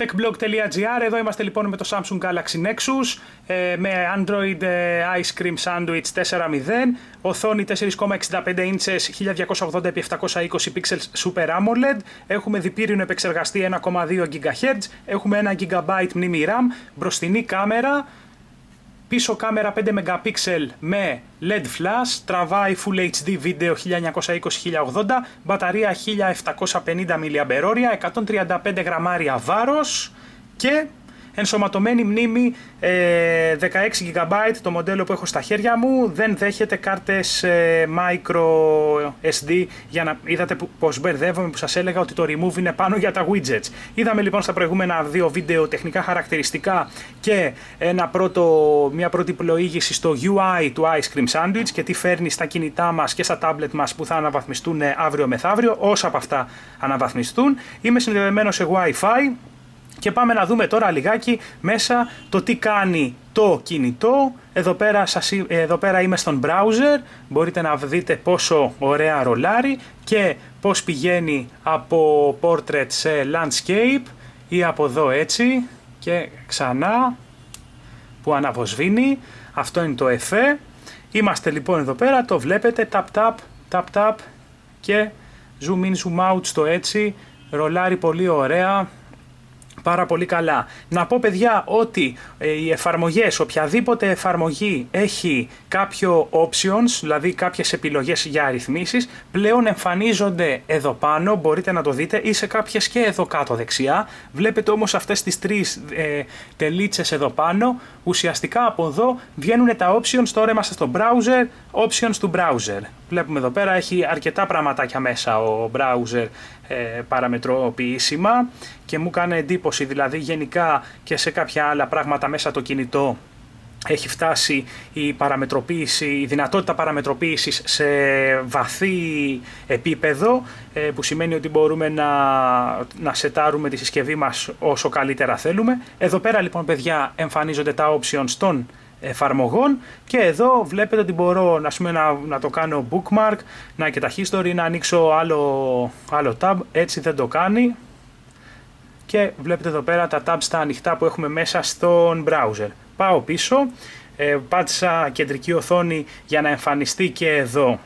techblog.gr. Εδώ είμαστε λοιπόν με το Samsung Galaxy Nexus με Android Ice Cream Sandwich 4.0, οθόνη 4,65 inches 1280x720 pixels Super AMOLED, έχουμε διπύρινο επεξεργαστή 1,2 GHz, έχουμε 1 GB μνήμη RAM, μπροστινή κάμερα, πίσω κάμερα 5 MP με LED flash, τραβάει Full HD βίντεο 1920x1080, μπαταρία 1750 mAh, 135 γραμμάρια βάρος και ενσωματωμένη μνήμη 16 GB, το μοντέλο που έχω στα χέρια μου, δεν δέχεται κάρτες micro SD, για να είδατε πως μπερδεύομαι που σας έλεγα ότι το remove είναι πάνω για τα widgets. Είδαμε λοιπόν στα προηγούμενα δύο βίντεο τεχνικά χαρακτηριστικά και μια πρώτη πλοήγηση στο UI του Ice Cream Sandwich και τι φέρνει στα κινητά μας και στα tablet μας που θα αναβαθμιστούν αύριο μεθαύριο, όσα από αυτά αναβαθμιστούν. Είμαι συνδεδεμένος σε Wi-Fi. Και πάμε να δούμε τώρα λιγάκι μέσα το τι κάνει το κινητό. Εδώ πέρα είμαι στον browser, μπορείτε να δείτε πόσο ωραία ρολάρει και πώς πηγαίνει από portrait σε landscape ή από εδώ έτσι και ξανά που αναβοσβήνει. Αυτό είναι το εφέ. Είμαστε λοιπόν εδώ πέρα, το βλέπετε, tap και zoom in zoom out στο έτσι, ρολάρει πολύ ωραία. Πάρα πολύ καλά. Να πω παιδιά ότι οι εφαρμογές, οποιαδήποτε εφαρμογή έχει κάποιο options, δηλαδή κάποιες επιλογές για αριθμίσεις, πλέον εμφανίζονται εδώ πάνω, μπορείτε να το δείτε, ή σε κάποιες και εδώ κάτω δεξιά. Βλέπετε όμως αυτές τις τρεις τελίτσες εδώ πάνω, ουσιαστικά από εδώ βγαίνουν τα options, τώρα είμαστε στο browser, options του browser. Βλέπουμε εδώ πέρα έχει αρκετά πραγματάκια μέσα ο browser παραμετροποιήσιμα και μου κάνει εντύπωση, δηλαδή γενικά και σε κάποια άλλα πράγματα μέσα το κινητό έχει φτάσει η παραμετροποίηση, η δυνατότητα παραμετροποίησης σε βαθύ επίπεδο, που σημαίνει ότι μπορούμε να σετάρουμε τη συσκευή μας όσο καλύτερα θέλουμε. Εδώ πέρα λοιπόν παιδιά εμφανίζονται τα options των εφαρμογών και εδώ βλέπετε ότι μπορώ να το κάνω bookmark, να και τα history, να ανοίξω άλλο tab, έτσι δεν το κάνει και βλέπετε εδώ πέρα τα tabs τα ανοιχτά που έχουμε μέσα στον browser. Πάω πίσω, πάτησα κεντρική οθόνη για να εμφανιστεί και εδώ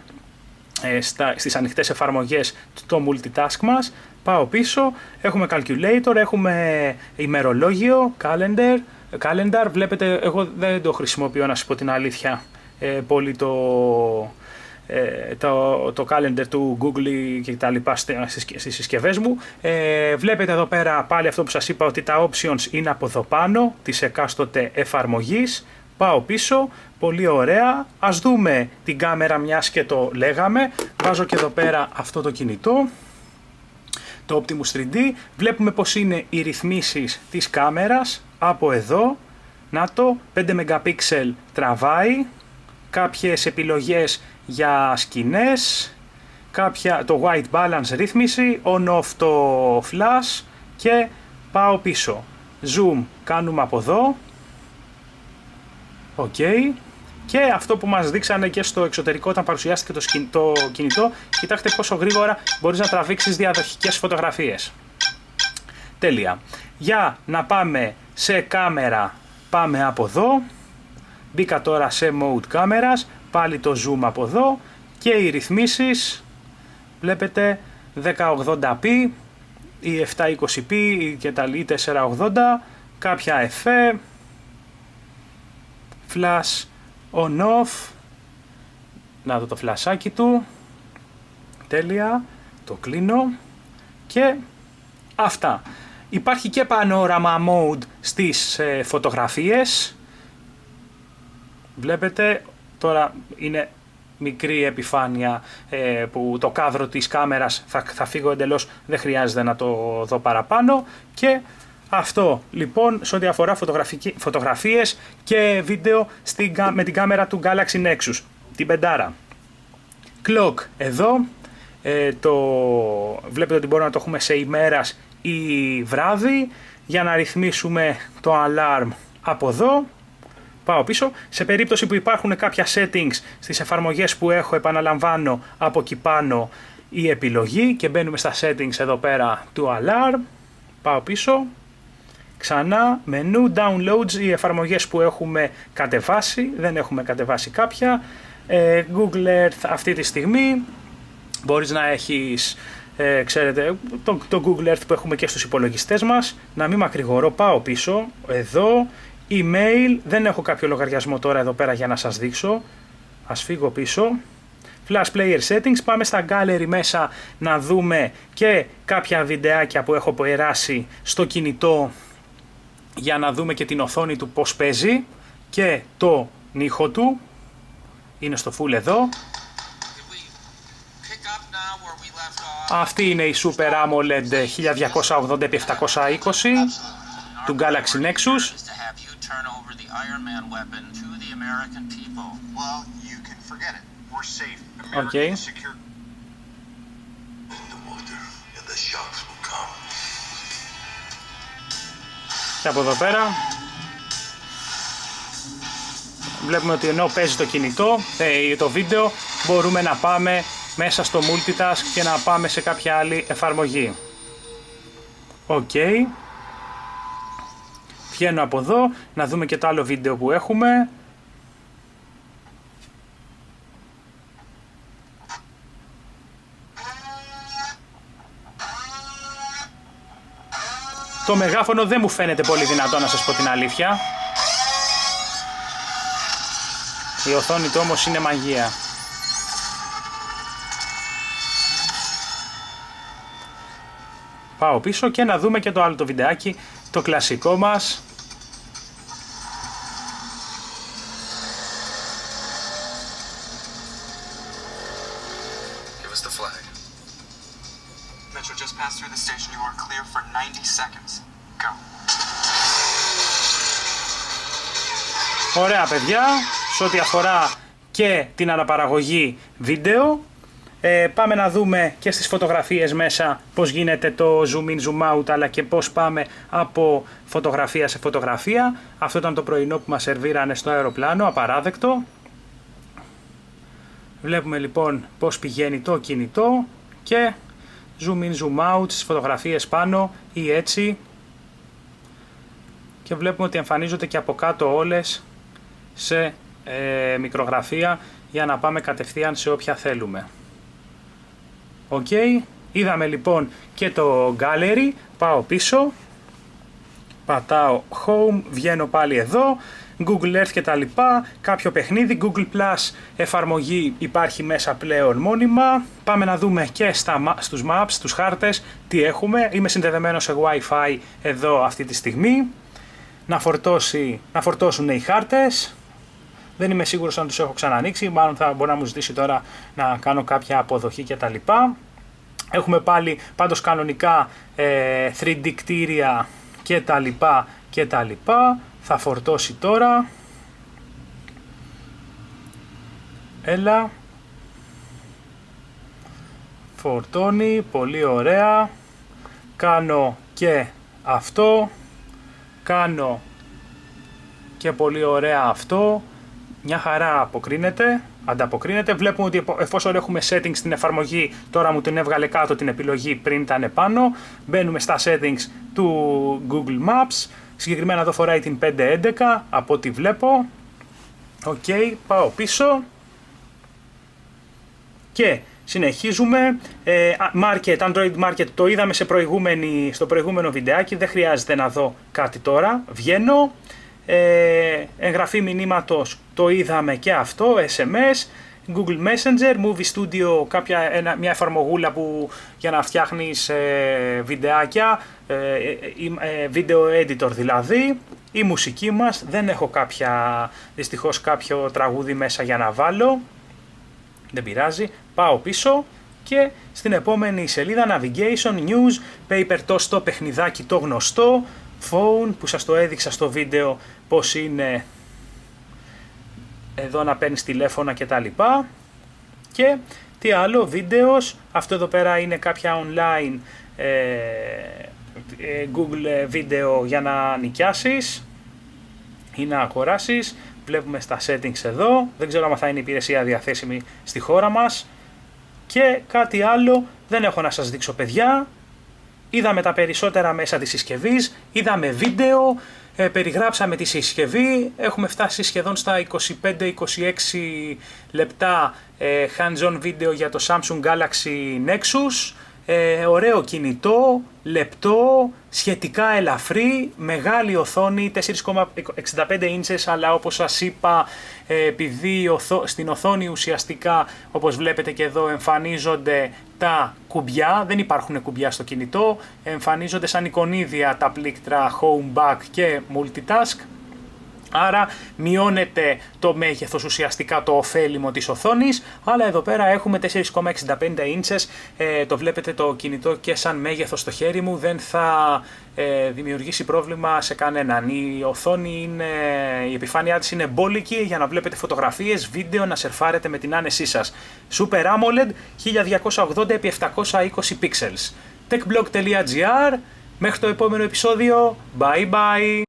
στις ανοιχτές εφαρμογές το multitask μας. Πάω πίσω, έχουμε calculator, έχουμε ημερολόγιο, calendar, βλέπετε εγώ δεν το χρησιμοποιώ να σας πω την αλήθεια πολύ το calendar του Google και τα λοιπά στις συσκευές μου. Βλέπετε εδώ πέρα πάλι αυτό που σας είπα ότι τα options είναι από εδώ πάνω της εκάστοτε εφαρμογής. Πάω πίσω, πολύ ωραία. Ας δούμε την κάμερα μιας και το λέγαμε. Βάζω και εδώ πέρα αυτό το κινητό, το Optimus 3D. Βλέπουμε πως είναι οι ρυθμίσεις της κάμερας από εδώ. Να το, 5 MP τραβάει, κάποιες επιλογές για σκηνές, το white balance ρύθμιση, on-off το flash και πάω πίσω. Zoom κάνουμε από εδώ. Ok. Και αυτό που μας δείξανε και στο εξωτερικό όταν παρουσιάστηκε το κινητό, κοιτάξτε πόσο γρήγορα μπορείς να τραβήξεις διαδοχικές φωτογραφίες. Τέλεια. Για να πάμε σε κάμερα, πάμε από εδώ. Μπήκα τώρα σε mode κάμερας, πάλι το zoom από εδώ και οι ρυθμίσεις, βλέπετε 1080p ή 720p και τα 480, κάποια εφέ, flash on off, να δω το φλασάκι του, τέλεια, το κλείνω και αυτά. Υπάρχει και panorama mode στις φωτογραφίες, βλέπετε τώρα είναι μικρή επιφάνεια που το κάδρο της κάμερας θα φύγω εντελώς, δεν χρειάζεται να το δω παραπάνω και αυτό λοιπόν σε ό,τι αφορά φωτογραφίες και βίντεο με την κάμερα του Galaxy Nexus, την πεντάρα. Clock εδώ, βλέπετε ότι μπορούμε να το έχουμε σε ημέρας ή βράδυ. Για να ρυθμίσουμε το alarm από εδώ, πάω πίσω. Σε περίπτωση που υπάρχουν κάποια settings στις εφαρμογές που έχω, επαναλαμβάνω από εκεί πάνω η επιλογή και μπαίνουμε στα settings εδώ πέρα του alarm. Πάω πίσω. Ξανά, μενού, downloads, οι εφαρμογές που έχουμε κατεβάσει, δεν έχουμε κατεβάσει κάποια. Google Earth αυτή τη στιγμή, μπορείς να έχεις, ξέρετε, το Google Earth που έχουμε και στους υπολογιστές μας. Να μην μακρηγορώ, πάω πίσω, εδώ, email, δεν έχω κάποιο λογαριασμό τώρα εδώ πέρα για να σας δείξω. Ας φύγω πίσω. Flash Player Settings, πάμε στα Gallery μέσα να δούμε και κάποια βιντεάκια που έχω περάσει στο κινητό για να δούμε και την οθόνη του πώς παίζει και το ήχο του. Είναι στο full εδώ. Αυτή είναι η Super AMOLED 1280x720 του Galaxy Nexus. Okay. Και από εδώ πέρα βλέπουμε ότι ενώ παίζει το κινητό, το βίντεο, μπορούμε να πάμε μέσα στο Multitask και να πάμε σε κάποια άλλη εφαρμογή. Ok. Βγαίνω από εδώ, να δούμε και το άλλο βίντεο που έχουμε. Το μεγάφωνο δεν μου φαίνεται πολύ δυνατό, να σας πω την αλήθεια. Η οθόνη του όμως είναι μαγεία. Πάω πίσω και να δούμε και το άλλο το βιντεάκι, το κλασικό μας. Give us the flag. Metro just passed through the station. You are clear for 90 seconds. Go. Ωραία παιδιά, σε ό,τι αφορά και την αναπαραγωγή βίντεο, πάμε να δούμε και στις φωτογραφίες μέσα πώς γίνεται το zoom in, zoom out, αλλά και πώς πάμε από φωτογραφία σε φωτογραφία. Αυτό ήταν το πρωινό που μας σερβίρανε στο αεροπλάνο, απαράδεκτο. Βλέπουμε λοιπόν πώς πηγαίνει το κινητό και zoom in, zoom out στις φωτογραφίες πάνω ή έτσι. Και βλέπουμε ότι εμφανίζονται και από κάτω όλες σε μικρογραφία για να πάμε κατευθείαν σε όποια θέλουμε. Ok, είδαμε λοιπόν και το gallery, πάω πίσω, πατάω home, βγαίνω πάλι εδώ, Google Earth και τα λοιπά, κάποιο παιχνίδι, Google Plus εφαρμογή υπάρχει μέσα πλέον μόνιμα. Πάμε να δούμε και στους maps, στους χάρτες, τι έχουμε. Είμαι συνδεδεμένο σε Wi-Fi εδώ αυτή τη στιγμή. Να φορτώσουν οι χάρτες. Δεν είμαι σίγουρος αν τους έχω ξανανοίξει, μάλλον θα μπορεί να μου ζητήσει τώρα να κάνω κάποια αποδοχή κτλ. Έχουμε πάλι πάντως κανονικά 3D κτίρια κτλ. Θα φορτώσει τώρα. Έλα. Φορτώνει, πολύ ωραία. Κάνω και αυτό. Κάνω και πολύ ωραία αυτό. Μια χαρά ανταποκρίνεται. Βλέπουμε ότι εφόσον έχουμε settings στην εφαρμογή, τώρα μου την έβγαλε κάτω την επιλογή, πριν ήταν πάνω. Μπαίνουμε στα settings του Google Maps. Συγκεκριμένα εδώ φοράει την 511 από ό,τι βλέπω. Ok, πάω πίσω. Και συνεχίζουμε. Android Market το είδαμε στο προηγούμενο βιντεάκι. Δεν χρειάζεται να δω κάτι τώρα. Βγαίνω. Εγγραφή μηνύματος το είδαμε και αυτό, SMS, Google Messenger, Movie Studio, μια εφαρμογούλα που για να φτιάχνεις βιντεάκια, video editor δηλαδή. Η μουσική μας, δεν έχω δυστυχώς κάποιο τραγούδι μέσα για να βάλω, δεν πειράζει, πάω πίσω και στην επόμενη σελίδα Navigation, News, Paper Toast, το παιχνιδάκι το γνωστό, Phone που σας το έδειξα στο βίντεο πως είναι εδώ να παίρνεις τηλέφωνα και τα λοιπά. Και τι άλλο, βίντεος, αυτό εδώ πέρα είναι κάποια online Google βίντεο για να νοικιάσεις ή να αγοράσεις. Βλέπουμε στα settings εδώ, δεν ξέρω αν θα είναι υπηρεσία διαθέσιμη στη χώρα μας. Και κάτι άλλο δεν έχω να σας δείξω παιδιά. είδαμε τα περισσότερα μέσα της συσκευής, είδαμε βίντεο, περιγράψαμε τη συσκευή, έχουμε φτάσει σχεδόν στα 25-26 λεπτά hands-on βίντεο για το Samsung Galaxy Nexus. Ωραίο κινητό, λεπτό, σχετικά ελαφρύ, μεγάλη οθόνη, 4,65 ίντσες, αλλά όπως σας είπα, επειδή στην οθόνη ουσιαστικά, όπως βλέπετε και εδώ, εμφανίζονται τα κουμπιά, δεν υπάρχουν κουμπιά στο κινητό, εμφανίζονται σαν εικονίδια τα πλήκτρα Home, Back και Multitask. Άρα μειώνεται το μέγεθος, ουσιαστικά το ωφέλιμο της οθόνης, αλλά εδώ πέρα έχουμε 4,65 ίντσες, το βλέπετε το κινητό και σαν μέγεθος στο χέρι μου δεν θα δημιουργήσει πρόβλημα σε κανέναν. Η οθόνη η επιφάνειά της είναι μπόλικη για να βλέπετε φωτογραφίες, βίντεο, να σερφάρετε με την άνεσή σας. Super AMOLED 1280x720 pixels. techblog.gr. Μέχρι το επόμενο επεισόδιο, bye bye!